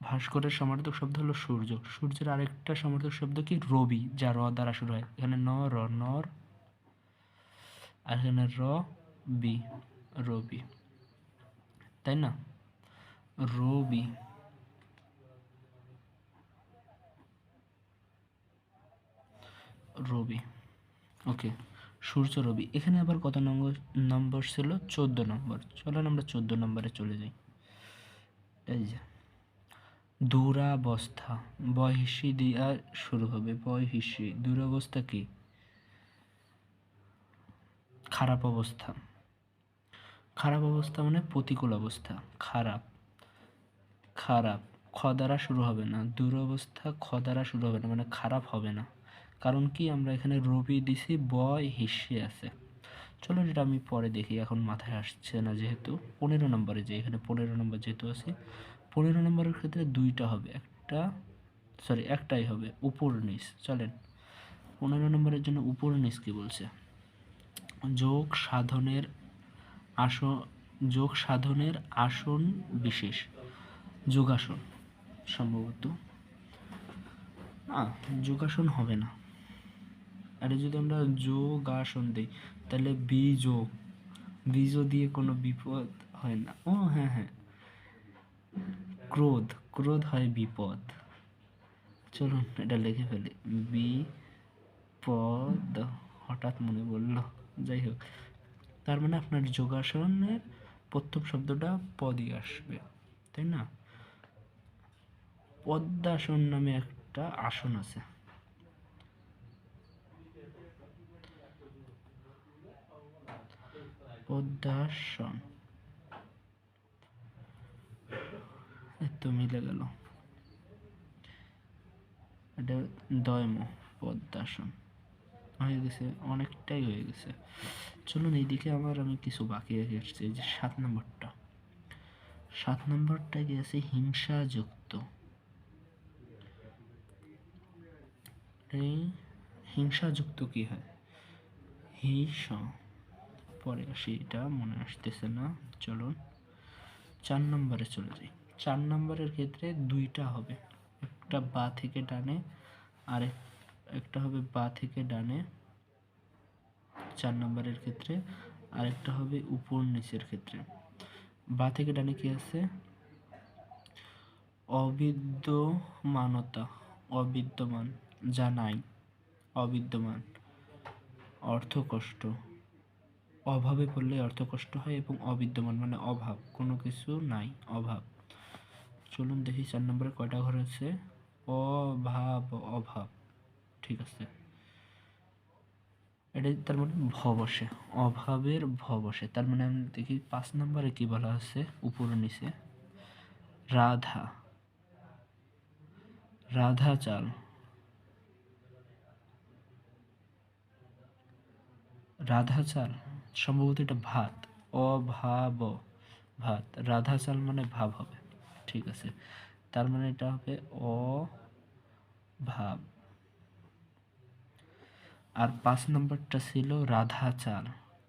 ভাস্করের সমার্থক শব্দ হলো সূর্য। সূর্যের আরেকটা সমার্থক শব্দ কি? রবি, যা র দ্বারা শুরু হয়। এখানে ন র নর, আর এখানে র বি, রবি, তাই না? রবি, রবি, ওকে। সূর্য রবি। এখানে আবার কত নম্বর ছিল? 14 নম্বর। চলেন আমরা 14 নম্বরে চলে যাই। এই যে দুরাবস্থা, বয় হিসি দিয়া শুরু হবে। বয় হিসি, দুরাবস্থা কি? খারাপ অবস্থা। খারাপ অবস্থা মানে প্রতিকূল অবস্থা। খারাপ, খারাপ খ দ্বারা শুরু হবে না। দুরবস্থা খ দ্বারা শুরু হবে না, মানে খারাপ হবে না। কারণ কি? আমরা এখানে রবি দিছি, বয় হিসে আছে। চলো এটা আমি পরে দেখি, এখন মাথায় আসছে না যেহেতু। 15 নম্বরে যে, এখানে 15 নম্বর যেহেতু আছে, 15 নম্বরের ক্ষেত্রে দুইটা হবে, একটাই হবে, উপর নিচ। চলেন 15 নম্বরের জন্য উপর নিচ কি বলছে? যোগ সাধনের যোগ সাধনের আসন বিশেষ। যোগাসন সম্ভবত, না যোগাসন হবে না। আরে যদি আমরা যোগাসন দিই তাহলে বীজ দিয়ে কোনো বিপদ হয় না। ও হ্যাঁ হ্যাঁ, ক্রোধ হয় বিপদ। চলুন এটা লিখে ফেলি, বিপদ, হঠাৎ মনে পড়লো। যাই হোক, তার মানে আপনার যোগাসনের প্রথম শব্দটা পদই আসবে, তাই না? পদ্মাসন নামে একটা আসন আছে। পদ্মাসন, এত মিলে গেল। এটা দয়ম, পদ্মাসন হয়ে গেছে, অনেকটাই হয়ে গেছে। চলুন এইদিকে আমি কিছু বাকি রেখে আসছি। এই যে 7 নম্বরটা, 7 নম্বরটা কি আছে? হিংসাযুক্ত। এই হিংসাযুক্ত কি হয়? হিংস, পরে আসি, এটা মনে আসতেছে না। চলুন 4 নম্বরে চলে যাই। 4 নম্বরের ক্ষেত্রে দুইটা হবে, একটা বা থেকে ডানে, আর একটা হবে বা থেকে ডানে 4 নম্বরের ক্ষেত্রে, আরেকটা হবে উপর নিচের ক্ষেত্রে। বা থেকে ডানে কি আছে? অবিদ্যমানতা, অবিদ্যমান, যা নাই, অবিদ্যমান। অর্থকষ্ট, অভাবে পড়লে অর্থকষ্ট হয়, এবং অবিদ্যমান মানে অভাব, কোনো কিছু নাই, অভাব। চলুন দেখি 4 নম্বরে কয়টা ঘর আছে? অভাব, অভাব, ঠিক আছে। এটা তার মানে ভ বসে, অভাবের ভ বসে। তার মানে আমি দেখি 5 নম্বরে কি বলা আছে উপর নিচে? রাধা, রাধা চাল, রাধা চাল, সম্ভবত এটা ভাত। অভাব, ভাত, রাধা চাল মানে ভাব হবে, ঠিক আছে। তার মানে এটা হবে অভাব। আর 5 নম্বরটা ছিল রাধা চাল।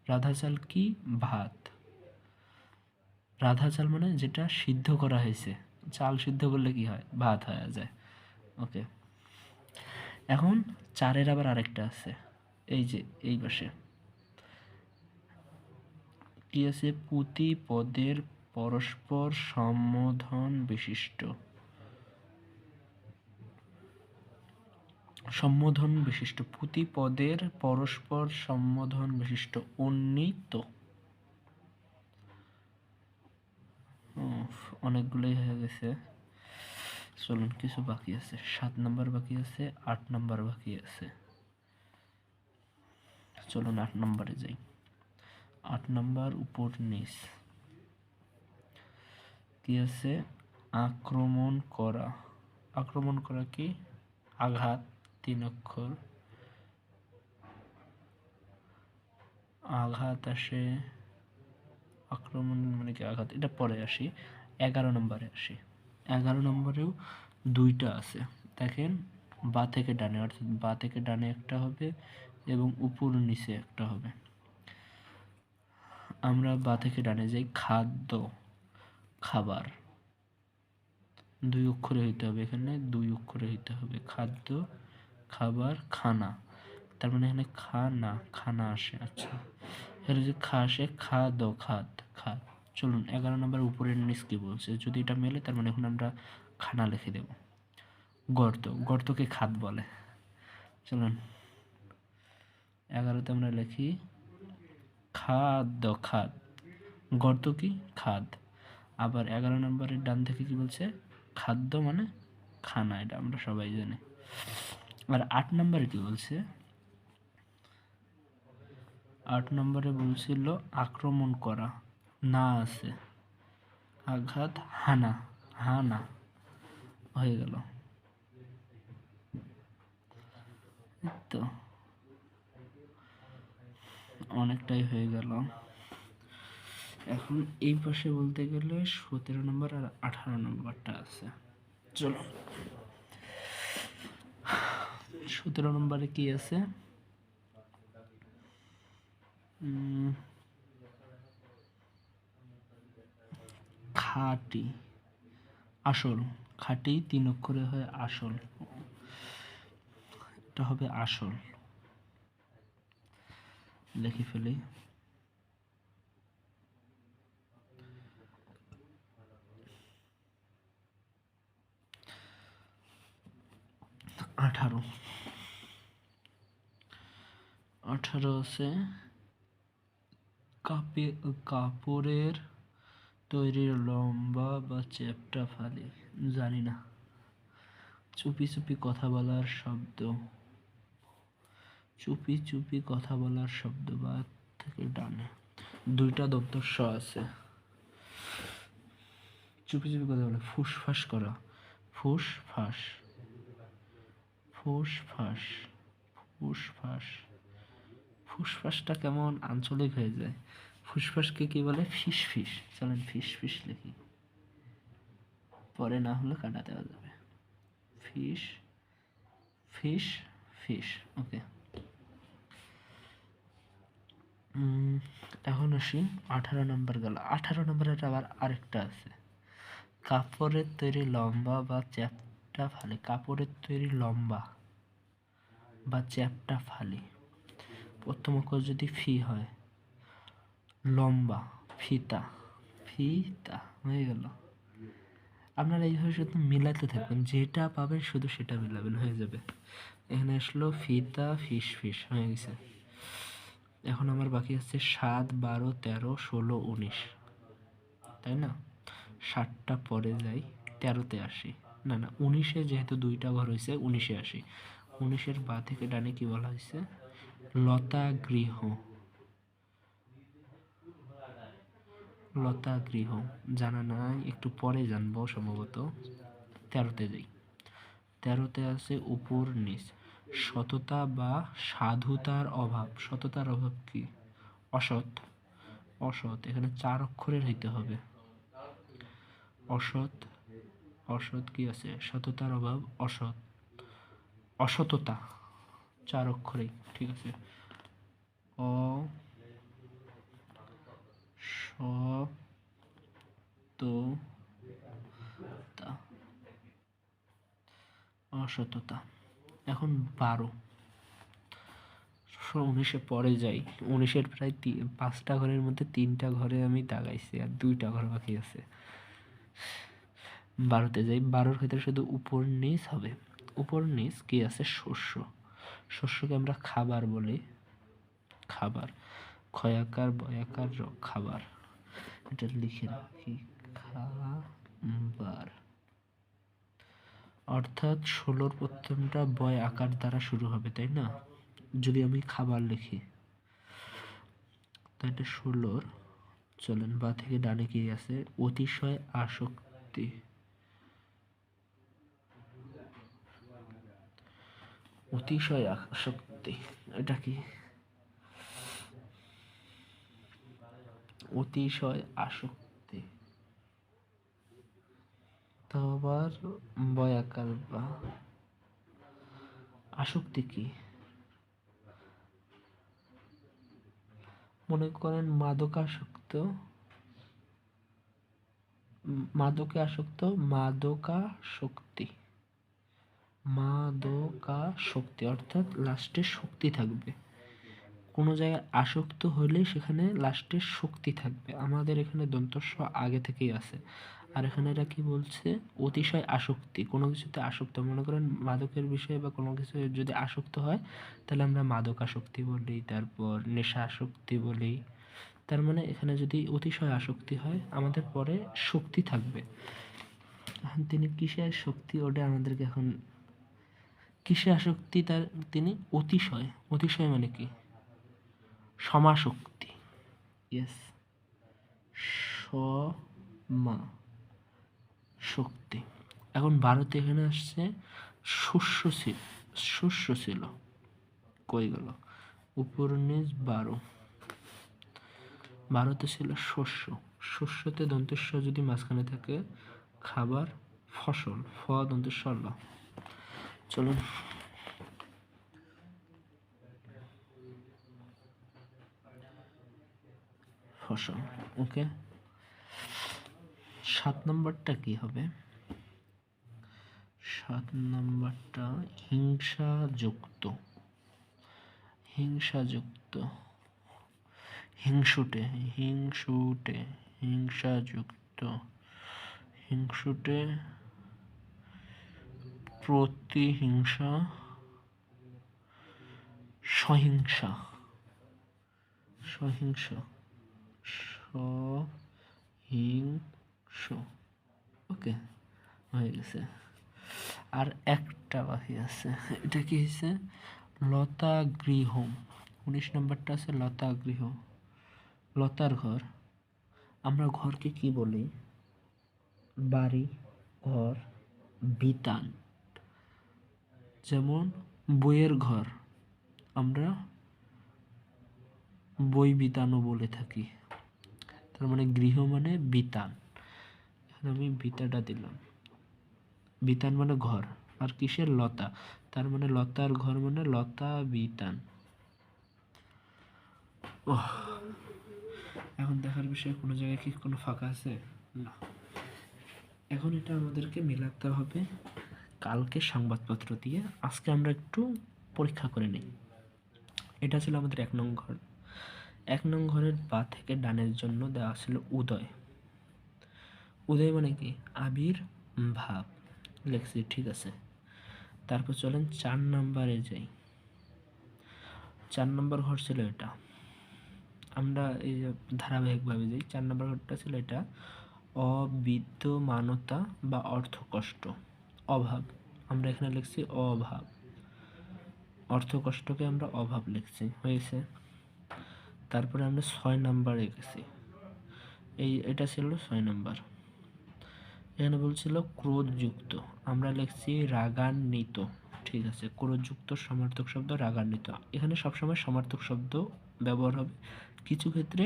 রাধা চাল কি? ভাত। রাধা চাল মানে যেটা সিদ্ধ করা হয়েছে। চাল সিদ্ধ করলে কি হয়? ভাত হয়ে যায়। ওকে, এখন 4-এর আবার আরেকটা আছে, এই যে এই পাশে কি আছে? পুঁতি পদের পরস্পর সম্বোধন বিশিষ্ট। সম্বোধন বিশিষ্ট, পুঁতি পদের পরস্পর সম্বোধন বিশিষ্ট উন্নীত। অনেকগুলোই হয়ে গেছে। চলুন কিছু বাকি আছে, 7 নম্বর বাকি আছে, 8 নম্বর বাকি আছে। চলুন 8 নম্বরে যাই। 8 নম্বর উপর নিচ কি আছে? আক্রমণ করা। আক্রমণ করা কি? আঘাত, 3 অক্ষর। আঘাত আসে, আক্রমণ মানে কি আঘাত, এটা পরে আসি। 11 নম্বরে আসি। 11 নম্বরেও দুইটা আছে, দেখেন বা থেকে ডানে, অর্থাৎ বা থেকে ডানে একটা হবে এবং উপর নিচে একটা হবে। আমরা বা থেকে ডানে যাই। খাদ্য, খাবার, দুই অক্ষরে হইতে হবে, এখানে দুই অক্ষরে হইতে হবে। খাদ্য, খাবার, খানা, তার মানে এখানে খানা, খানা আসে। আচ্ছা, এখানে যদি খা আসে, খাদ, খাদ, খাদ। চলুন 11 নম্বর উপরের নিচ কি বলছে, যদি এটা মেলে তার মানে এখন আমরা খানা লিখে দেব। গর্ত, গর্তকে খাদ বলে। চলুন 11তে আমরা লিখি খাদ্য, খাদ। গর্ত কি? খাদ। আবার 11 নম্বরের ডান থেকে কি বলছে? খাদ্য মানে খানা, এটা আমরা সবাই জানি। আর 8 নম্বরে কি বলছে? 8 নম্বরে বলছিল আক্রমণ করা, না আছে, আঘাত, হানা, হানা হয়ে গেল। তো অনেকটাই হয়ে গেল। এখন এই পাশে বলতে গেলে 17 নম্বর আর 18 নম্বরটা আছে। চলো 17 নম্বরে কি আছে? খাঁটি, আসল। খাঁটি 3 অক্ষরে হয় আসল, এটা হবে আসল। লিখে ফেলি। 18 আছে কাপড়ের তৈরি লম্বা বা চ্যাপ্টা ফালি, জানি না। চুপি চুপি কথা বলার শব্দ, চুপি চুপি কথা বলার শব্দ, বা থেকে ডানে দুইটা দপ্তর আছে। চুপি চুপি কথা বলে, ফুসফাস করা, ফুসফাস, ফুসফাস, ফুসফাস। ফুসফাসটা কেমন আঞ্চলিক হয়ে যায়। ফুসফাসকে কি বলে? ফিসফিস। চলেন ফিসফিস লিখি, পরে না হলে কাটা দেওয়া যাবে। ফিস, ফিস, ফিস। ওকে, এখন আসি 18 নম্বর গেল। 18 নম্বরের আবার আরেকটা আছে, কাপড়ের তৈরি লম্বা বা চ্যাপ্টা ফালি। কাপড়ের তৈরি লম্বা বা চ্যাপ্টা ফালি, প্রথম অক্ষর যদি ফি হয়, লম্বা, ফিতা, ফিতা হয়ে গেল। আপনারা এইভাবে শুধু মিলাতে থাকবেন, যেটা পাবেন শুধু সেটা মিলাবেন, হয়ে যাবে। এখানে আসলো ফিতা, ফিস ফিস হয়ে গেছে। এখন আমার বাকি আছে 7, 12, 13, 16, 19, তাই না? 7টা পরে যাই, 13তে আসি। না না, 19-এ যেহেতু দুইটা ঘর হয়েছে, 19-এ আসি। 19-এর বা থেকে ডানে কি বলা হয়েছে? লতা গৃহ, লতা গৃহ জানা নাই, একটু পরে জানবো সম্ভবত। 13তে যাই। 13তে আছে উপর নিচ, সততা বা সাধুতার অভাব। সততার অভাব কি? অসৎ, অসৎ। এখানে 4 অক্ষরের হইতে হবে। অসৎ, অসৎ কি আছে? সততার অভাব, অসৎ, অসততা, 4 অক্ষরেই, ঠিক আছে। অ স তো তা, অসততা। এখন 12, 19-এ পরে যাই। 19-এর প্রায় 5টা ঘরের মধ্যে 3টা ঘরে আমি দাগাইছি, আর 2টা ঘর বাকি আছে। 12-তে যাই। 12-র ক্ষেত্রে শুধু উপর নিচ হবে। উপর নিচ কি আছে? শস্য। শস্যকে আমরা খাবার বলি, খাবার। ক্ষয়াকার, বয়াকার, খাবার। এটা লিখে রাখি, খাবার। অর্থাৎ 16-র প্রথমটা বয় আকার দ্বারা শুরু হবে, তাই না? যদি আমি খাবার লিখি, তাই এটা 16-র। চলেন বা থেকে ডানে কি আছে? অতিশয় আসক্তি, অতিশয় আসক্তি। এটা কি? অতিশয় আসক্তি। তো আবার বয়াকার বা, আসক্তি কি? মনে করেন মাদকাসক্ত মাদকে আসক্ত, মাদকাসক্তি, মাদকাসক্তি অর্থাৎ লাস্টে শক্তি থাকবে। কোনো জায়গায় আসক্ত হলে সেখানে লাস্টে শক্তি থাকবে। আমাদের এখানে দন্ত স আগে থেকেই আছে। আর এখানে এরা কি বলছে, অতিশয় আসক্তি, কোনো কিছুতে আসক্ত, মনে করেন মাদকের বিষয়ে বা কোনো কিছু যদি আসক্ত হয় তাহলে আমরা মাদকাসক্তি বলি, তারপর নেশা আসক্তি বলি। তার মানে এখানে যদি অতিশয় আসক্তি হয় আমাদের পরে শক্তি থাকবে। এখন তিনি কিসে শক্তি, ওটা আমাদেরকে এখন কিসে আসক্তি তার, তিনি অতিশয়, অতিশয় মানে কি, সমাশক্তি, ইয়েস, সমা শক্তি। এখন ভারতে এখানে আসছে শস্য ছিল, শস্য ছিল, কই গেল, উপর নিচ 12, ভারতে ছিল শস্য, শস্যতে দন্তেশ্ব যদি মাঝখানে থাকে খাবার, ফসল, ফ দন্তেশ্ব ল। চলুন ফসল, ওকে। 7 নম্বরটা কি হবে, 7 নম্বরটা হিংসাযুক্ত, হিংসাযুক্ত, হিংসুটে, হিংসুটে, হিংসাযুক্ত, হিংসুটে, প্রতিহিংসা, সহিংসা, সহিংস, সহিংস, ওকে, হয়ে গেছে। আর একটা বাকি আছে, এটা কি হয়েছে, লতা গৃহ। 19 নম্বরটা আছে লতা গৃহ, লতার ঘর। আমরা ঘরকে কি বলি, বাড়ি, ঘর, বিতান। যেমন বইয়ের ঘর আমরা বই বিতানও বলে থাকি। তার মানে গৃহ মানে বিতান, এখানে আমি বিতাটা দিলাম। বিতান মানে ঘর, আর কিসের, লতা, তার মানে লতার ঘর মানে লতা বিতান। ওহ, এখন দেখার বিষয়ে কোনো জায়গায় কি কোনো ফাঁকা আছে, না। এখন এটা আমাদেরকে মেলাতে হবে কালকে সংবাদপত্র দিয়ে। আজকে আমরা একটু পরীক্ষা করে নিই। এটা ছিল আমাদের 1 নং ঘর। 1 নং ঘরের বা থেকে ডানের জন্য দেওয়া ছিল উদয়। উদয় মানে কি, আবির ভাব, লেখছি, ঠিক আছে। তারপর চলেন 4 নম্বরে যাই। 4 নম্বর ঘর ছিল এটা, আমরা এই ধারাবাহিকভাবে যাই। 4 নম্বর ঘরটা ছিল এটা, অবিদ্যমানতা বা অর্থকষ্ট, অভাব। আমরা এখানে লিখছি অভাব, অর্থকষ্টকে আমরা অভাব লিখছি, হয়েছে। তারপরে আমরা 6 নম্বরে গেছি, এটা ছিল 6 নম্বর। এখানে বলছিল ক্রোধযুক্ত, আমরা লিখছি রাগান্বিত, ঠিক আছে। ক্রোধযুক্ত সমার্থক শব্দ রাগান্বিত। এখানে সবসময় সমার্থক শব্দ ব্যবহার হবে, কিছু ক্ষেত্রে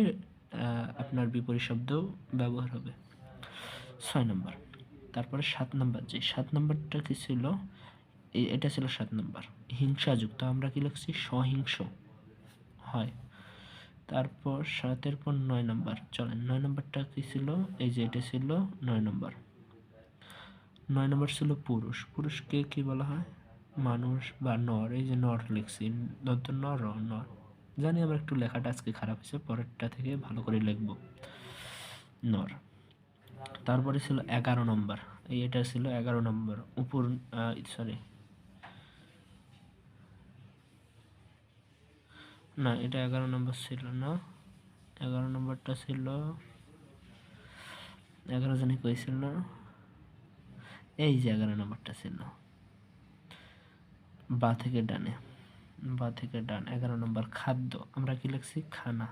আপনার বিপরীত শব্দ ব্যবহার হবে। 6 নম্বর। তারপরে 7 নম্বর, যে 7 নম্বরটা কি ছিল, এটা ছিল 7 নম্বর, হিংসাযুক্ত, আমরা কি লিখছি সহিংস, হয়। তারপর 7-এর পর 9 নম্বর, চলেন 9 নম্বরটা কি ছিল, এই যে এটা ছিল 9 নম্বর। 9 নম্বর ছিল পুরুষ, পুরুষকে কি বলা হয়, মানুষ বা নর, এই যে নর লিখছি, দন্ত নর, নর। জানি আমার একটু লেখাটা আজকে খারাপ হয়েছে, পরেরটা থেকে ভালো করে লিখব, নর। তারপরে ছিল 11 নম্বর, এটা ছিল 11 নম্বর, উপর, সরি না, এটা 11 নম্বর ছিল না, 11 নম্বরটা ছিল, 11 জানি কইছিল না, এই যে 11 নম্বরটা ছিল, বা থেকে ডানে, বা থেকে ডান, 11 নম্বর খাদ্য, আমরা কি লিখছি খানা,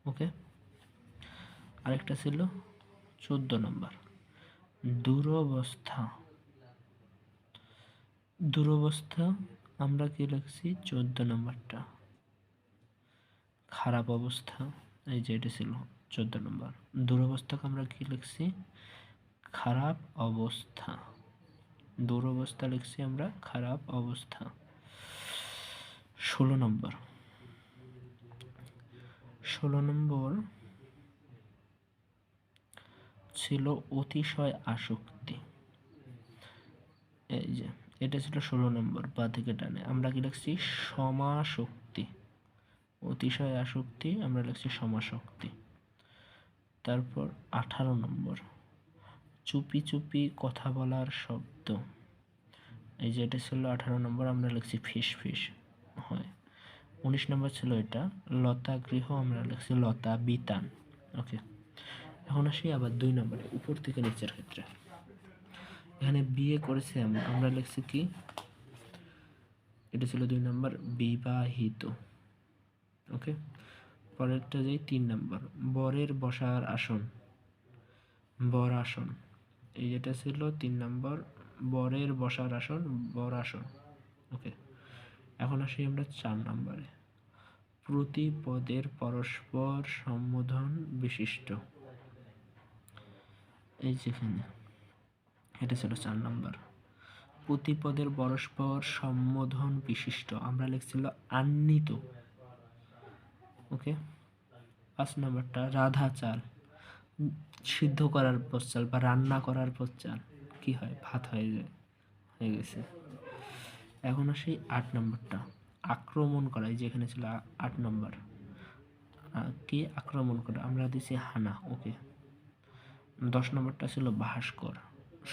ওকে। আরেকটা ছিল 14 নম্বর দুরবস্থা, দুরবস্থা, আমরা কি লিখছি 14 নম্বরটা, খারাপ অবস্থা, এই যে এটা ছিল 14 নম্বর। দুরবস্থাকে আমরা কি লিখছি, খারাপ অবস্থা, দুরবস্থা লিখছি আমরা খারাপ অবস্থা। 16 নম্বর, 16 নম্বর ছিল অতিশয় আসক্তি। এই যে এটা ছিল 16 নম্বর, বা থেকে টানে আমরা কি লিখছি সমাশক্তি। অতিশয় আসক্তি আমরা লিখছি সমাশক্তি। তারপর 18 নম্বর চুপি চুপি কথা বলার শব্দ। এই যে এটা ছিল 18 নম্বর, আমরা লিখছি ফিস ফিস হয়। 19 নম্বর ছিল এটা লতা গৃহ, আমরা লিখছি লতা বিতান। ওকে, এখন আসি আবার 2 নম্বরে, উপর থেকে নিচের ক্ষেত্রে। এখানে বিয়ে করেছে আমরা লিখছি কি, এটা ছিল 2 নম্বর বিবাহিত। ওকে, পরেরটা যাই 3 নম্বর বরের বসার আসন, বর আসন। এই যেটা ছিল 3 নম্বর বরের বসার আসন, বর আসন। ওকে, এখন আসি আমরা 4 নম্বরে প্রতিপদের পরস্পর সম্বোধন বিশিষ্ট। এই যেখানে এটা ছিল 4 নম্বর প্রতিপদের পরস্পর সম্বোধন বিশিষ্ট, আমরা লিখছিল আন্বিত। ওকে, 5 নম্বরটা রাধা চাল, সিদ্ধ করার পর চাল বা রান্না করার পর চাল কি হয়, ভাত হয়ে যায়, হয়ে গেছে। এখন আসি 8 নম্বরটা আক্রমণ করা। এই যে এখানে ছিল 8 নম্বর কি আক্রমণ করা, আমরা দিছি হানা। ওকে, 10 নম্বরটা ছিল ভাস্কর,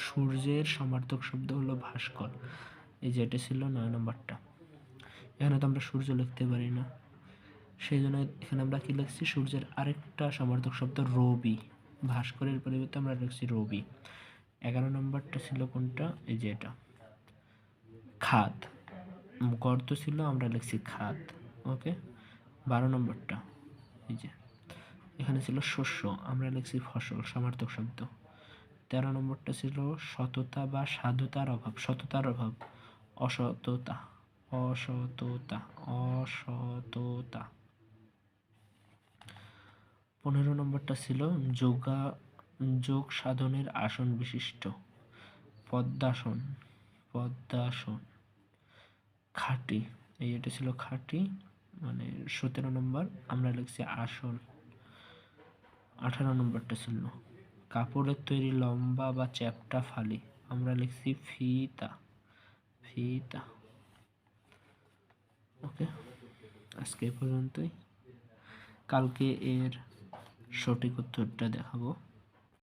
সূর্যের সমার্থক শব্দ হলো ভাস্কর। এই যে এটা ছিল 9 নম্বরটা। এখানে তো আমরা সূর্য লিখতে পারি না, সেই জন্য এখানে আমরা কি লিখছি সূর্যের আরেকটা সমার্থক শব্দ রবি, ভাস্করের পরিবর্তে আমরা লিখছি রবি। 11 নম্বরটা ছিল কোনটা, এই যে এটা খাদ, গর্ত ছিল আমরা লিখছি খাদ। ওকে, 12 নম্বরটা এই যে এখানে ছিল শস্য, আমরা লিখছি ফসল সমার্থক শব্দ। 13 নম্বরটা ছিল সততা বা সাধুতার অভাব, সততার অভাব অসততা, অসততা, অসততা। 15 নম্বরটা ছিল যোগ সাধনের আসন বিশিষ্ট, পদ্মাসন, পদ্মাসন। খাঁটি, এই এটা ছিল খাঁটি, মানে 17 নম্বর আমরা লিখছি আসন। 18 নম্বরটা ছিল কাপড়ের তৈরি লম্বা বা চ্যাপ্টা ফালি, আমরা লিখছি ফিতা, ফিতা। ওকে, আজকে এই পর্যন্তই, কালকে এর সঠিক উত্তরটা দেখাবো।